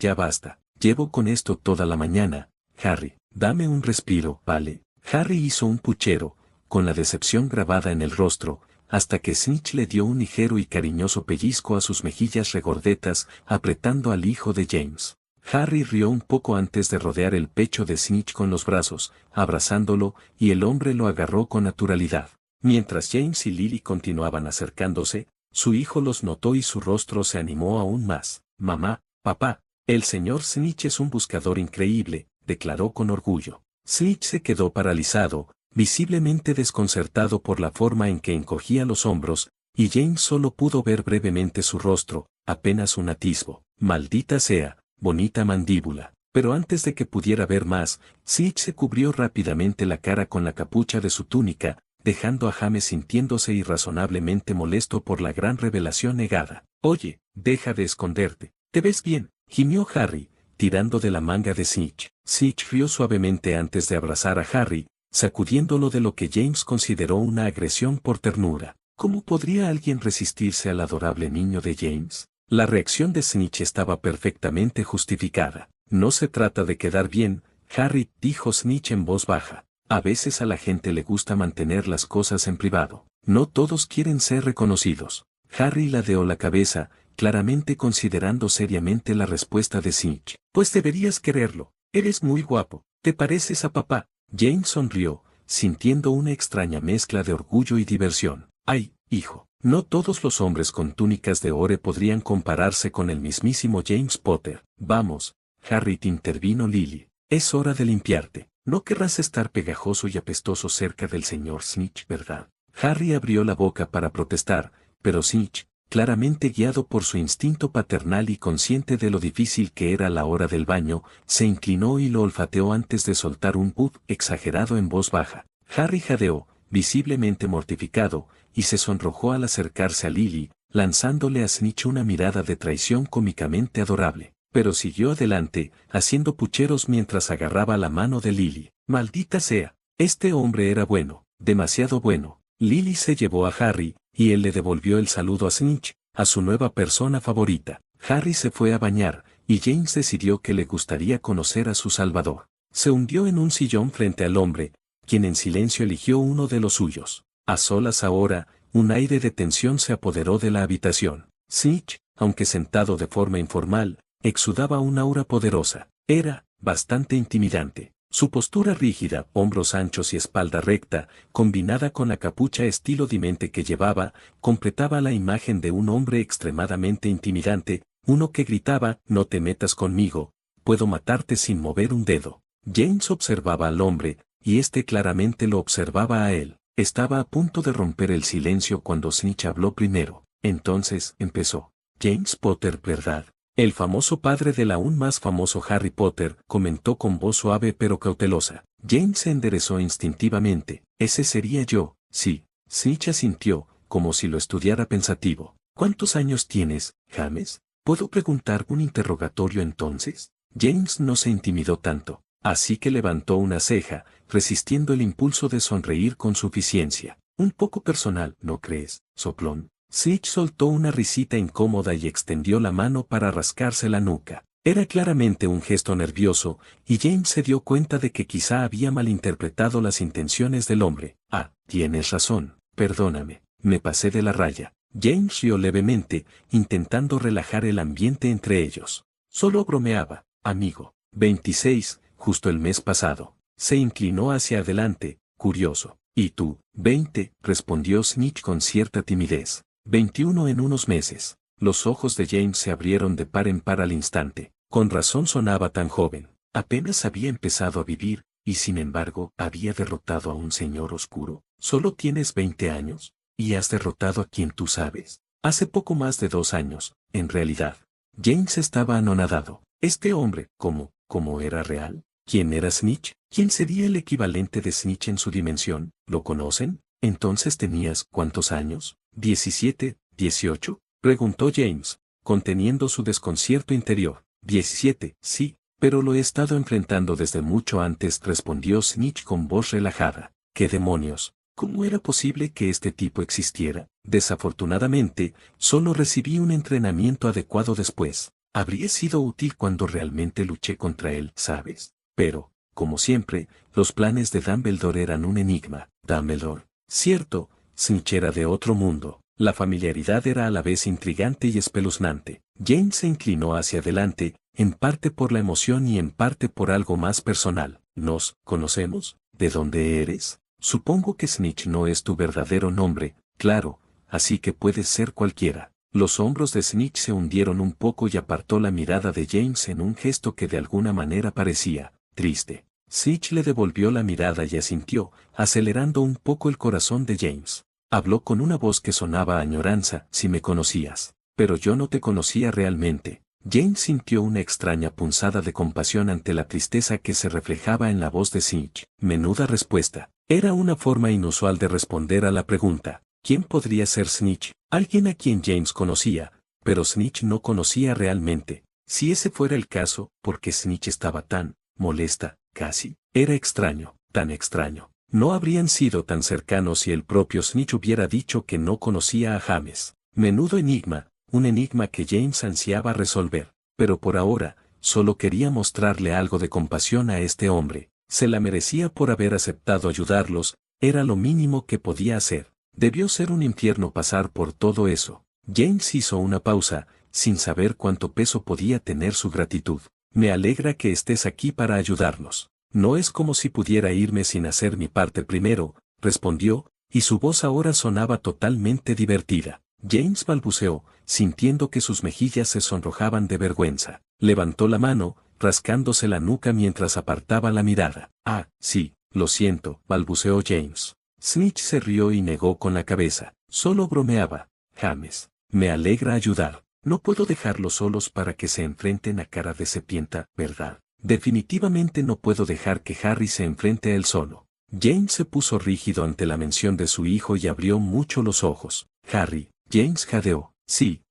ya basta. Llevo con esto toda la mañana. Harry, dame un respiro, ¿vale? Harry hizo un puchero, con la decepción grabada en el rostro, hasta que Snitch le dio un ligero y cariñoso pellizco a sus mejillas regordetas, apretando al hijo de James. Harry rió un poco antes de rodear el pecho de Snitch con los brazos, abrazándolo, y el hombre lo agarró con naturalidad. Mientras James y Lily continuaban acercándose, su hijo los notó y su rostro se animó aún más. Mamá, papá, el señor Snitch es un buscador increíble, declaró con orgullo. Snitch se quedó paralizado, visiblemente desconcertado por la forma en que encogía los hombros, y James solo pudo ver brevemente su rostro, apenas un atisbo. Maldita sea, bonita mandíbula. Pero antes de que pudiera ver más, Snitch se cubrió rápidamente la cara con la capucha de su túnica, dejando a James sintiéndose irrazonablemente molesto por la gran revelación negada. Oye, deja de esconderte. ¿Te ves bien?, gimió Harry, tirando de la manga de Snitch. Snitch rió suavemente antes de abrazar a Harry, sacudiéndolo de lo que James consideró una agresión por ternura. ¿Cómo podría alguien resistirse al adorable niño de James? La reacción de Snitch estaba perfectamente justificada. No se trata de quedar bien, Harry, dijo Snitch en voz baja. A veces a la gente le gusta mantener las cosas en privado. No todos quieren ser reconocidos. Harry ladeó la cabeza, claramente considerando seriamente la respuesta de Snitch. Pues deberías quererlo. Eres muy guapo. ¿Te pareces a papá? James sonrió, sintiendo una extraña mezcla de orgullo y diversión. Ay, hijo, no todos los hombres con túnicas de ore podrían compararse con el mismísimo James Potter. Vamos, Harry, intervino Lily. Es hora de limpiarte. No querrás estar pegajoso y apestoso cerca del señor Snitch, ¿verdad? Harry abrió la boca para protestar, pero Snitch, claramente guiado por su instinto paternal y consciente de lo difícil que era la hora del baño, se inclinó y lo olfateó antes de soltar un "puf" exagerado en voz baja. Harry jadeó, visiblemente mortificado, y se sonrojó al acercarse a Lily, lanzándole a Snitch una mirada de traición cómicamente adorable. Pero siguió adelante, haciendo pucheros mientras agarraba la mano de Lily. Maldita sea, este hombre era bueno, demasiado bueno. Lily se llevó a Harry, y él le devolvió el saludo a Snitch, a su nueva persona favorita. Harry se fue a bañar, y James decidió que le gustaría conocer a su salvador. Se hundió en un sillón frente al hombre, quien en silencio eligió uno de los suyos. A solas ahora, un aire de tensión se apoderó de la habitación. Snitch, aunque sentado de forma informal, exudaba un aura poderosa. Era bastante intimidante. Su postura rígida, hombros anchos y espalda recta, combinada con la capucha estilo demente que llevaba, completaba la imagen de un hombre extremadamente intimidante, uno que gritaba, no te metas conmigo, puedo matarte sin mover un dedo. James observaba al hombre, y este claramente lo observaba a él. Estaba a punto de romper el silencio cuando Snitch habló primero. Entonces, empezó. James Potter, ¿verdad? El famoso padre del aún más famoso Harry Potter, comentó con voz suave pero cautelosa. James se enderezó instintivamente. Ese sería yo, sí. Snitch asintió, como si lo estudiara pensativo. ¿Cuántos años tienes, James? ¿Puedo preguntar un interrogatorio entonces? James no se intimidó tanto, así que levantó una ceja, resistiendo el impulso de sonreír con suficiencia. Un poco personal, ¿no crees, soplón? Snitch soltó una risita incómoda y extendió la mano para rascarse la nuca. Era claramente un gesto nervioso, y James se dio cuenta de que quizá había malinterpretado las intenciones del hombre. Ah, tienes razón, perdóname, me pasé de la raya. James rió levemente, intentando relajar el ambiente entre ellos. Solo bromeaba, amigo. 26, justo el mes pasado. Se inclinó hacia adelante, curioso. ¿Y tú? 20, respondió Snitch con cierta timidez. 21 en unos meses. Los ojos de James se abrieron de par en par al instante. Con razón sonaba tan joven. Apenas había empezado a vivir, y sin embargo, había derrotado a un señor oscuro. ¿Solo tienes 20 años? ¿Y has derrotado a quien tú sabes? Hace poco más de 2 años, en realidad. James estaba anonadado. Este hombre, ¿cómo era real? ¿Quién era Snitch? ¿Quién sería el equivalente de Snitch en su dimensión? ¿Lo conocen? Entonces tenías, ¿cuántos años? 17, 18, preguntó James, conteniendo su desconcierto interior. 17, sí, pero lo he estado enfrentando desde mucho antes, respondió Snitch con voz relajada. ¿Qué demonios? ¿Cómo era posible que este tipo existiera? Desafortunadamente, solo recibí un entrenamiento adecuado después. Habría sido útil cuando realmente luché contra él, ¿sabes? Pero, como siempre, los planes de Dumbledore eran un enigma. Dumbledore. Cierto, Snitch era de otro mundo. La familiaridad era a la vez intrigante y espeluznante. James se inclinó hacia adelante, en parte por la emoción y en parte por algo más personal. ¿Nos conocemos? ¿De dónde eres? Supongo que Snitch no es tu verdadero nombre, claro, así que puedes ser cualquiera. Los hombros de Snitch se hundieron un poco y apartó la mirada de James en un gesto que de alguna manera parecía triste. Snitch le devolvió la mirada y asintió, acelerando un poco el corazón de James. Habló con una voz que sonaba a añoranza, si me conocías. Pero yo no te conocía realmente. James sintió una extraña punzada de compasión ante la tristeza que se reflejaba en la voz de Snitch. Menuda respuesta. Era una forma inusual de responder a la pregunta. ¿Quién podría ser Snitch? Alguien a quien James conocía, pero Snitch no conocía realmente. Si ese fuera el caso, ¿por qué Snitch estaba tan molesta, casi? Era extraño, tan extraño. No habrían sido tan cercanos si el propio Snitch hubiera dicho que no conocía a James. Menudo enigma, un enigma que James ansiaba resolver. Pero por ahora, solo quería mostrarle algo de compasión a este hombre. Se la merecía por haber aceptado ayudarlos, era lo mínimo que podía hacer. Debió ser un infierno pasar por todo eso. James hizo una pausa, sin saber cuánto peso podía tener su gratitud. Me alegra que estés aquí para ayudarnos. No es como si pudiera irme sin hacer mi parte primero, respondió, y su voz ahora sonaba totalmente divertida. James balbuceó, sintiendo que sus mejillas se sonrojaban de vergüenza. Levantó la mano, rascándose la nuca mientras apartaba la mirada. Ah, sí, lo siento, balbuceó James. Snitch se rió y negó con la cabeza. Solo bromeaba. James, me alegra ayudar. No puedo dejarlos solos para que se enfrenten a cara de serpiente, ¿verdad? Definitivamente no puedo dejar que Harry se enfrente a él solo. James se puso rígido ante la mención de su hijo y abrió mucho los ojos. Harry, James jadeó. Sí,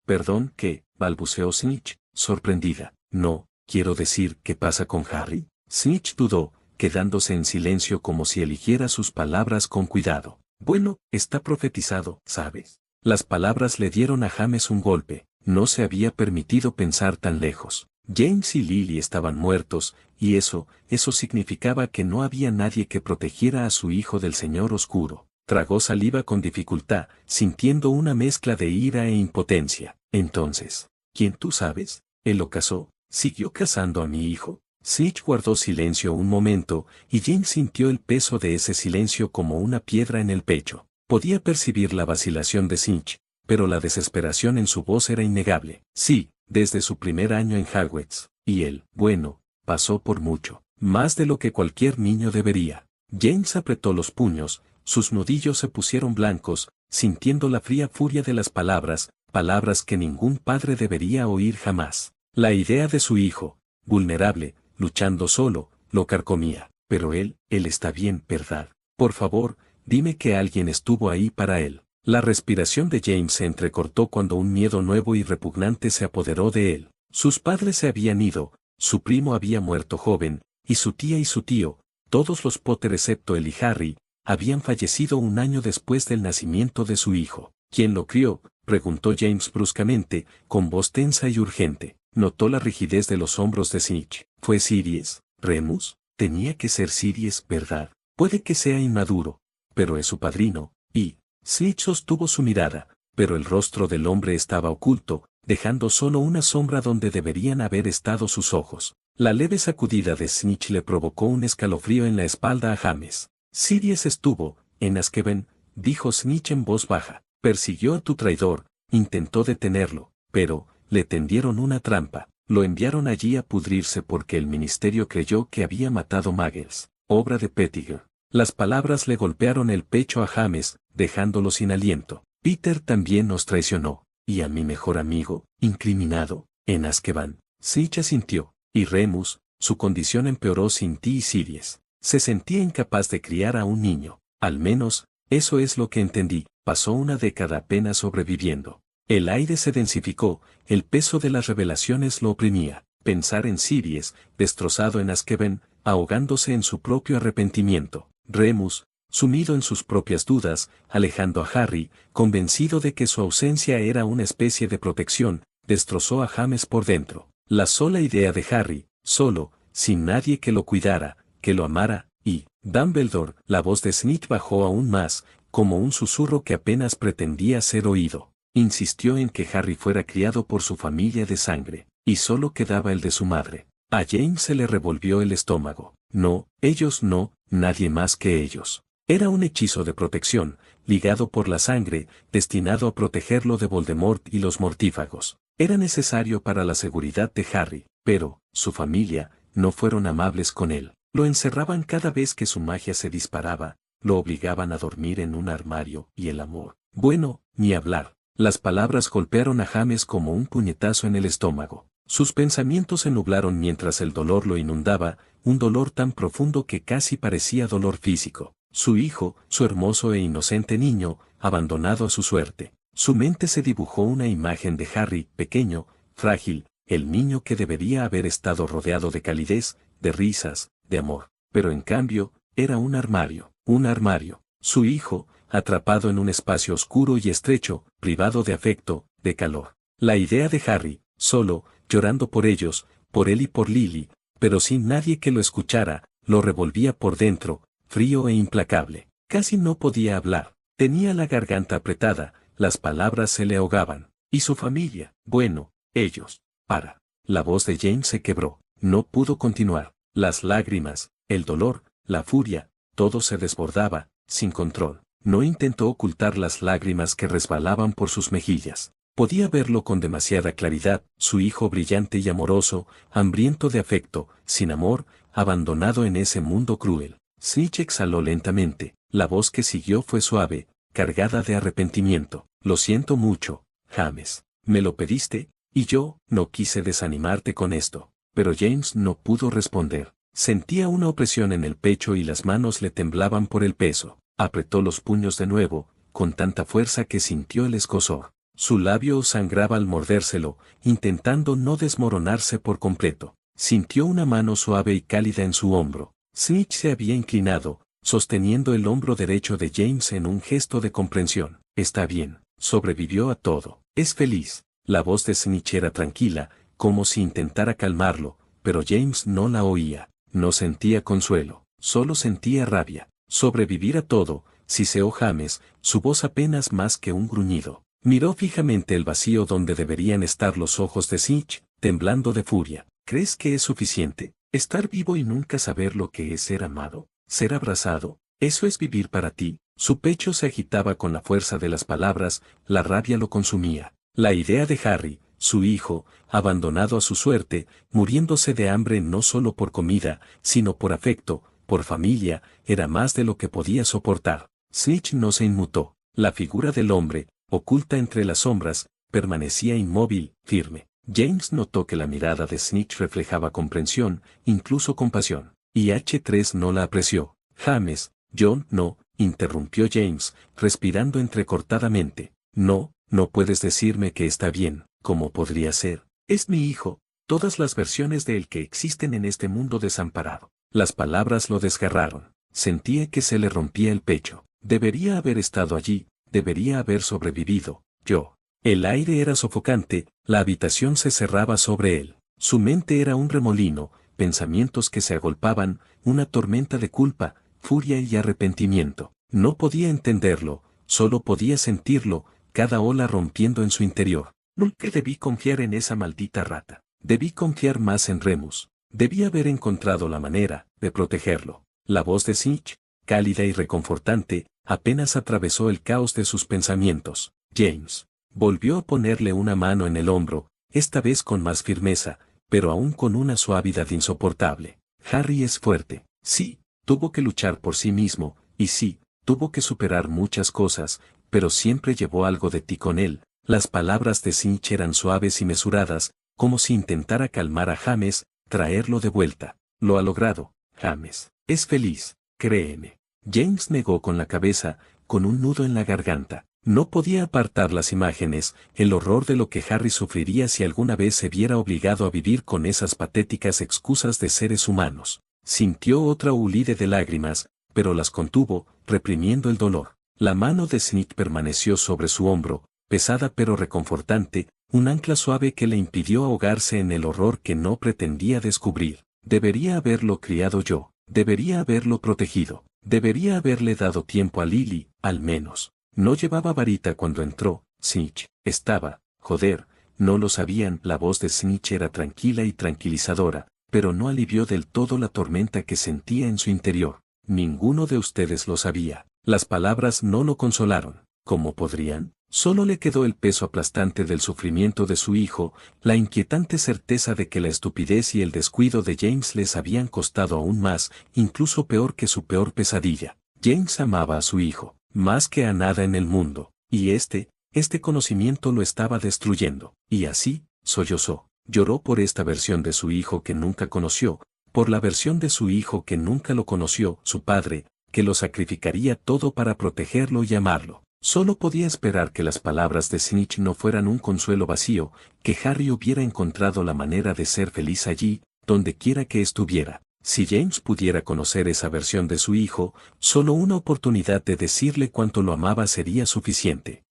perdón, ¿qué? Balbuceó Snitch, sorprendida. No, quiero decir, ¿qué pasa con Harry? Snitch dudó, quedándose en silencio como si eligiera sus palabras con cuidado. Bueno, está profetizado, ¿sabes? Las palabras le dieron a James un golpe. No se había permitido pensar tan lejos. James y Lily estaban muertos, y eso significaba que no había nadie que protegiera a su hijo del Señor Oscuro. Tragó saliva con dificultad, sintiendo una mezcla de ira e impotencia. Entonces, ¿quién tú sabes? ¿Él lo casó? ¿Siguió casando a mi hijo? Snitch guardó silencio un momento, y James sintió el peso de ese silencio como una piedra en el pecho. Podía percibir la vacilación de Snitch, pero la desesperación en su voz era innegable. Sí, desde su primer año en Hogwarts, y él, bueno, pasó por mucho, más de lo que cualquier niño debería. James apretó los puños, sus nudillos se pusieron blancos, sintiendo la fría furia de las palabras que ningún padre debería oír jamás. La idea de su hijo, vulnerable, luchando solo, lo carcomía. Pero él está bien, ¿verdad? Por favor, dime que alguien estuvo ahí para él. La respiración de James se entrecortó cuando un miedo nuevo y repugnante se apoderó de él. Sus padres se habían ido, su primo había muerto joven, y su tía y su tío, todos los Potter excepto él y Harry, habían fallecido un año después del nacimiento de su hijo. ¿Quién lo crió?, preguntó James bruscamente, con voz tensa y urgente. Notó la rigidez de los hombros de Snitch. ¿Fue Sirius, Remus? Tenía que ser Sirius, ¿verdad? Puede que sea inmaduro, pero es su padrino, y... Snitch sostuvo su mirada, pero el rostro del hombre estaba oculto, dejando solo una sombra donde deberían haber estado sus ojos. La leve sacudida de Snitch le provocó un escalofrío en la espalda a James. Sirius estuvo en Azkaban, dijo Snitch en voz baja. Persiguió a tu traidor, intentó detenerlo, pero le tendieron una trampa. Lo enviaron allí a pudrirse porque el ministerio creyó que había matado Muggles, obra de Pettigrew. Las palabras le golpearon el pecho a James, dejándolo sin aliento. Peter también nos traicionó, y a mi mejor amigo, incriminado, en Azkaban. Snitch asintió, y Remus, su condición empeoró sin ti y Sirius. Se sentía incapaz de criar a un niño, al menos, eso es lo que entendí. Pasó una década apenas sobreviviendo. El aire se densificó, el peso de las revelaciones lo oprimía. Pensar en Sirius, destrozado en Azkaban, ahogándose en su propio arrepentimiento. Remus, sumido en sus propias dudas, alejando a Harry, convencido de que su ausencia era una especie de protección, destrozó a James por dentro. La sola idea de Harry, solo, sin nadie que lo cuidara, que lo amara, y Dumbledore, la voz de Snitch bajó aún más, como un susurro que apenas pretendía ser oído. Insistió en que Harry fuera criado por su familia de sangre, y solo quedaba el de su madre. A James se le revolvió el estómago. No, ellos no, nadie más que ellos. Era un hechizo de protección, ligado por la sangre, destinado a protegerlo de Voldemort y los mortífagos. Era necesario para la seguridad de Harry, pero, su familia, no fueron amables con él. Lo encerraban cada vez que su magia se disparaba, lo obligaban a dormir en un armario, y el amor. Bueno, ni hablar. Las palabras golpearon a James como un puñetazo en el estómago. Sus pensamientos se nublaron mientras el dolor lo inundaba, un dolor tan profundo que casi parecía dolor físico. Su hijo, su hermoso e inocente niño, abandonado a su suerte. Su mente se dibujó una imagen de Harry, pequeño, frágil, el niño que debería haber estado rodeado de calidez, de risas, de amor. Pero en cambio, era un armario. Un armario. Su hijo, atrapado en un espacio oscuro y estrecho, privado de afecto, de calor. La idea de Harry, solo, llorando por ellos, por él y por Lily, pero sin nadie que lo escuchara, lo revolvía por dentro, frío e implacable. Casi no podía hablar. Tenía la garganta apretada, las palabras se le ahogaban. ¿Y su familia? Bueno, ellos. Para. La voz de James se quebró. No pudo continuar. Las lágrimas, el dolor, la furia, todo se desbordaba, sin control. No intentó ocultar las lágrimas que resbalaban por sus mejillas. Podía verlo con demasiada claridad, su hijo brillante y amoroso, hambriento de afecto, sin amor, abandonado en ese mundo cruel. Snitch exhaló lentamente, la voz que siguió fue suave, cargada de arrepentimiento. Lo siento mucho, James. Me lo pediste, y yo no quise desanimarte con esto. Pero James no pudo responder. Sentía una opresión en el pecho y las manos le temblaban por el peso. Apretó los puños de nuevo, con tanta fuerza que sintió el escozor. Su labio sangraba al mordérselo, intentando no desmoronarse por completo. Sintió una mano suave y cálida en su hombro. Snitch se había inclinado, sosteniendo el hombro derecho de James en un gesto de comprensión. Está bien, sobrevivió a todo. Es feliz. La voz de Snitch era tranquila, como si intentara calmarlo, pero James no la oía. No sentía consuelo, solo sentía rabia. Sobrevivir a todo, siseó James, su voz apenas más que un gruñido. Miró fijamente el vacío donde deberían estar los ojos de Snitch, temblando de furia. ¿Crees que es suficiente? ¿Estar vivo y nunca saber lo que es ser amado? ¿Ser abrazado? ¿Eso es vivir para ti? Su pecho se agitaba con la fuerza de las palabras, la rabia lo consumía. La idea de Harry, su hijo, abandonado a su suerte, muriéndose de hambre no solo por comida, sino por afecto, por familia, era más de lo que podía soportar. Snitch no se inmutó. La figura del hombre, oculta entre las sombras, permanecía inmóvil, firme. James notó que la mirada de Snitch reflejaba comprensión, incluso compasión. Y H3 no la apreció. James, yo no, interrumpió James, respirando entrecortadamente. No, no puedes decirme que está bien. ¿Cómo podría ser? Es mi hijo, todas las versiones de él que existen en este mundo desamparado. Las palabras lo desgarraron. Sentía que se le rompía el pecho. Debería haber estado allí, debería haber sobrevivido, yo. El aire era sofocante, la habitación se cerraba sobre él. Su mente era un remolino, pensamientos que se agolpaban, una tormenta de culpa, furia y arrepentimiento. No podía entenderlo, solo podía sentirlo, cada ola rompiendo en su interior. Nunca debí confiar en esa maldita rata. Debí confiar más en Remus. Debí haber encontrado la manera de protegerlo. La voz de Snitch, cálida y reconfortante, apenas atravesó el caos de sus pensamientos. James. Volvió a ponerle una mano en el hombro, esta vez con más firmeza, pero aún con una suavidad insoportable. Harry es fuerte. Sí, tuvo que luchar por sí mismo, y sí, tuvo que superar muchas cosas, pero siempre llevó algo de ti con él. Las palabras de Snitch eran suaves y mesuradas, como si intentara calmar a James, traerlo de vuelta. Lo ha logrado, James. Es feliz, créeme. James negó con la cabeza, con un nudo en la garganta. No podía apartar las imágenes, el horror de lo que Harry sufriría si alguna vez se viera obligado a vivir con esas patéticas excusas de seres humanos. Sintió otra hulida de lágrimas, pero las contuvo, reprimiendo el dolor. La mano de Snitch permaneció sobre su hombro, pesada pero reconfortante, un ancla suave que le impidió ahogarse en el horror que no pretendía descubrir. Debería haberlo criado yo, debería haberlo protegido, debería haberle dado tiempo a Lily, al menos. No llevaba varita cuando entró, Snitch. Estaba, joder, no lo sabían. La voz de Snitch era tranquila y tranquilizadora, pero no alivió del todo la tormenta que sentía en su interior. Ninguno de ustedes lo sabía. Las palabras no lo consolaron. ¿Cómo podrían? Solo le quedó el peso aplastante del sufrimiento de su hijo, la inquietante certeza de que la estupidez y el descuido de James les habían costado aún más, incluso peor que su peor pesadilla. James amaba a su hijo, más que a nada en el mundo, y este conocimiento lo estaba destruyendo. Y así, sollozó, lloró por esta versión de su hijo que nunca conoció, por la versión de su hijo que nunca lo conoció, su padre, que lo sacrificaría todo para protegerlo y amarlo. Solo podía esperar que las palabras de Snitch no fueran un consuelo vacío, que Harry hubiera encontrado la manera de ser feliz allí, donde quiera que estuviera. Si James pudiera conocer esa versión de su hijo, solo una oportunidad de decirle cuánto lo amaba sería suficiente.